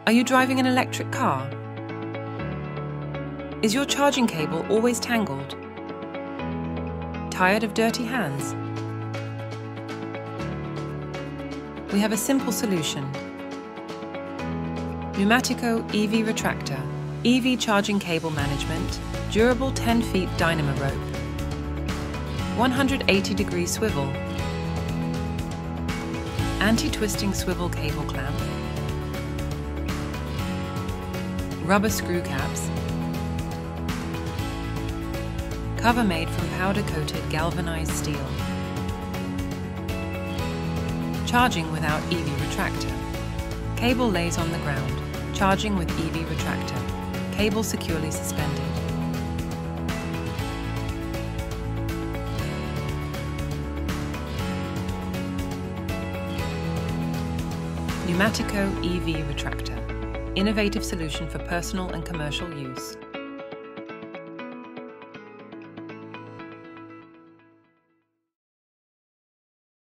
Are you driving an electric car? Is your charging cable always tangled? Tired of dirty hands? We have a simple solution. Pneumatico EV Retractor, EV charging cable management, durable 10 feet dynamo rope, 180-degree swivel, anti-twisting swivel cable clamp, rubber screw caps, cover made from powder-coated galvanized steel, charging without EV Retractor, cable lays on the ground, charging with EV Retractor, cable securely suspended. Pneumatico EV Retractor, innovative solution for personal and commercial use.